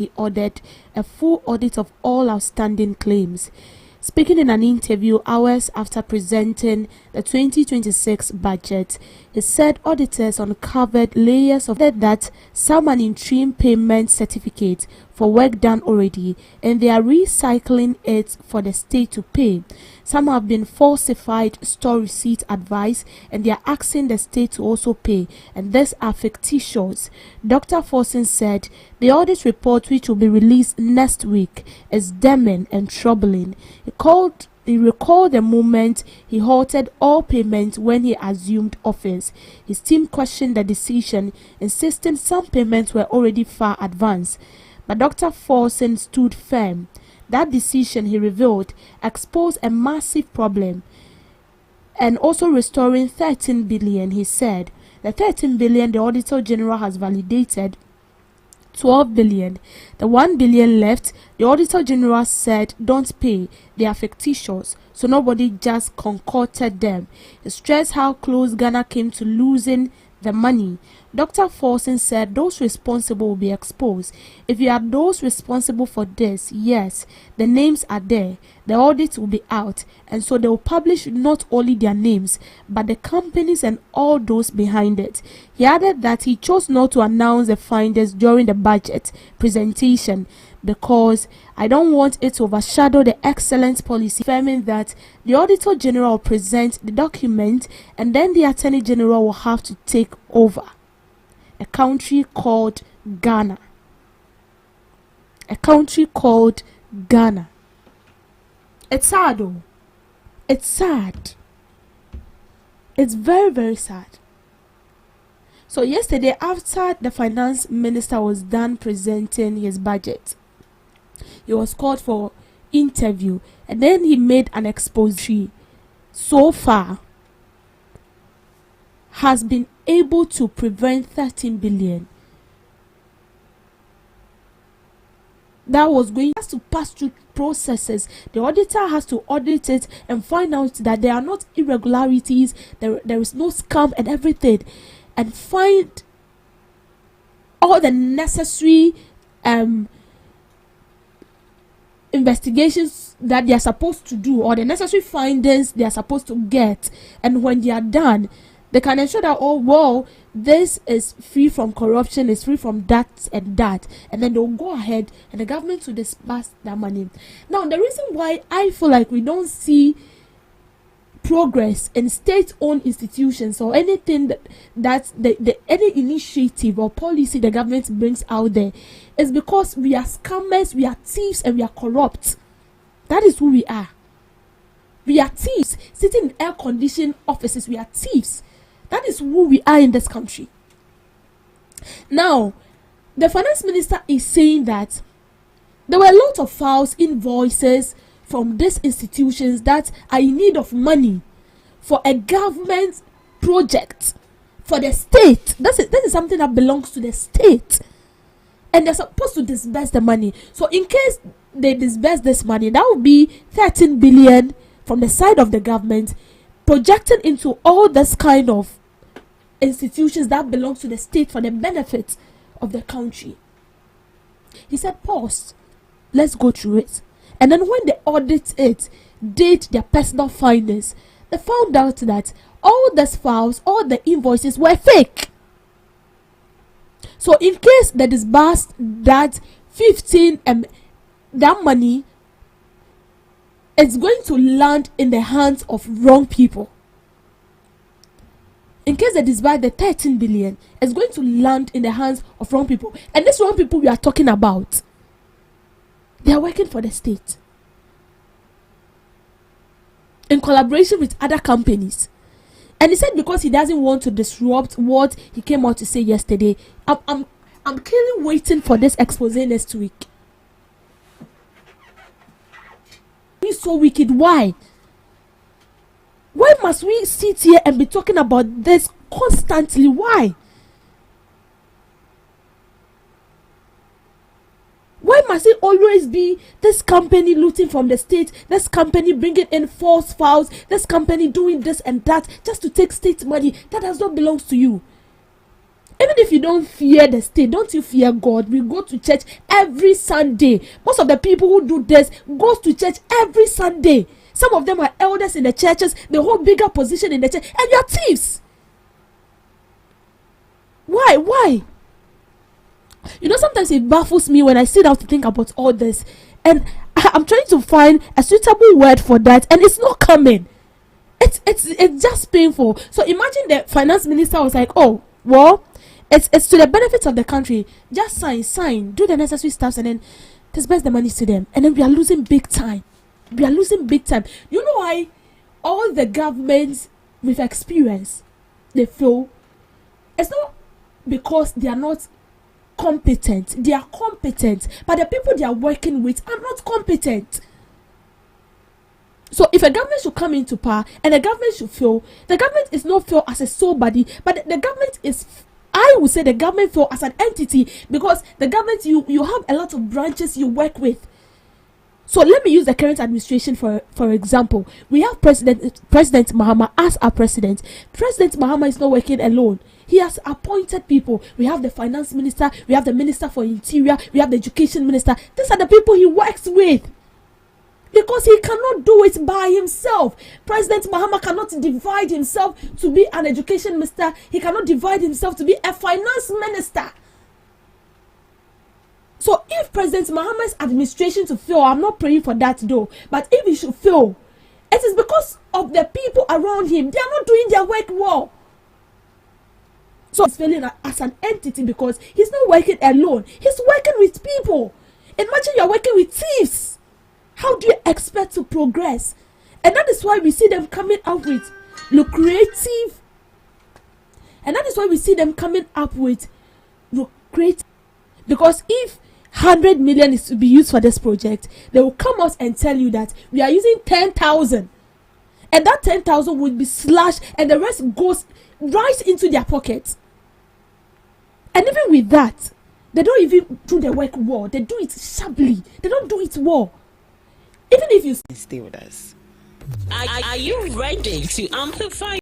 he ordered a full audit of all outstanding claims. Speaking in an interview hours after presenting the 2026 budget, he said auditors uncovered layers of that some an interim payment certificate for work done already, and they are recycling it for the state to pay. Some have been falsified store receipt advice, and they are asking the state to also pay, and these are fictitious. Dr. Forson said the audit report, which will be released next week, is damning and troubling. He recalled the moment he halted all payments when he assumed office. His team questioned the decision, insisting some payments were already far advanced. But Dr. Forson stood firm. That decision, he revealed, exposed a massive problem. And also restoring 13 billion, he said. The 13 billion the Auditor General has validated 12 billion. The 1 billion left, the Auditor General said don't pay, they are fictitious, so nobody just concocted them. He stressed how close Ghana came to losing the money. Dr. Forson said those responsible will be exposed. If you are those responsible for this, yes, the names are there. The audit will be out, and so they will publish not only their names, but the companies and all those behind it. He added that he chose not to announce the findings during the budget presentation because I don't want it to overshadow the excellent policy, affirming that the Auditor General will present the document and then the Attorney General will have to take over. A country called Ghana. A country called Ghana. It's sad though. It's sad. It's very, very sad. So yesterday, after the finance minister was done presenting his budget, he was called for interview, and then he made an exposé. So far, has been able to prevent 13 billion. That was going has to pass through processes. The auditor has to audit it and find out that there are not irregularities, there is no scam and everything, and find all the necessary investigations that they are supposed to do, or the necessary findings they are supposed to get. And when they are done, they can ensure that, oh, well, this is free from corruption, is free from that and that. And then they'll go ahead and the government will disburse that money. Now, the reason why I feel like we don't see progress in state-owned institutions or anything that any initiative or policy the government brings out there is because we are scammers, we are thieves, and we are corrupt. That is who we are. We are thieves. Sitting in air-conditioned offices, we are thieves. That is who we are in this country. Now, the finance minister is saying that there were a lot of false invoices from these institutions that are in need of money for a government project for the state. That is something that belongs to the state. And they're supposed to disburse the money. So in case they disburse this money, that would be 13 billion from the side of the government projected into all this kind of institutions that belong to the state for the benefit of the country. He said, pause, let's go through it. And then when they audit it, did their personal findings, they found out that all these files, all the invoices were fake. So in case they disbursed that 15 that money, it's going to land in the hands of wrong people. In case they disburse the 13 billion, it's going to land in the hands of wrong people. And these wrong people we are talking about, they are working for the state in collaboration with other companies. And he said because he doesn't want to disrupt what he came out to say yesterday, I'm clearly waiting for this expose next week. He's so wicked. Why? Why must we sit here and be talking about this constantly? Why? Why must it always be this company looting from the state, this company bringing in false files, this company doing this and that just to take state money that does not belong to you? even if you don't fear the state, don't you fear God? We go to church every Sunday. Most of the people who do this goes to church every Sunday. Some of them are elders in the churches. They hold bigger position in the church, and you're thieves. Why? Sometimes it baffles me when I sit down to think about all this, and I'm trying to find a suitable word for that, and it's not coming. It's just painful. So imagine the finance minister was like, oh, well, it's to the benefit of the country. Just sign, do the necessary stuff, and then disperse the money to them. And then we are losing big time. You know why? All the governments with experience, they fail. It's not because they are not competent. They are competent, but the people they are working with are not competent. So if a government should come into power and the government should fail, the government is not fail as a sole body, but the government is, I would say the government fail as an entity, because the government, you have a lot of branches you work with. So let me use the current administration for example. We have President Mahama as our president. President Mahama is not working alone. He has appointed people. We have the finance minister, we have the minister for interior, we have the education minister. These are the people he works with, because he cannot do it by himself. President Mahama cannot divide himself to be an education minister. He cannot divide himself to be a finance minister. So if President Mahama's administration to fail, I'm not praying for that though, but if he should fail, it is because of the people around him. They are not doing their work well. So he's failing as an entity because he's not working alone. He's working with people. Imagine you're working with thieves. How do you expect to progress? And that is why we see them coming up with lucrative. Because if 100 million is to be used for this project, they will come out and tell you that we are using 10,000. And that 10,000 will be slashed and the rest goes right into their pockets. And even with that, they don't even do the work well. They do it sharply. They don't do it well. Even if you stay with us. Are you ready to amplify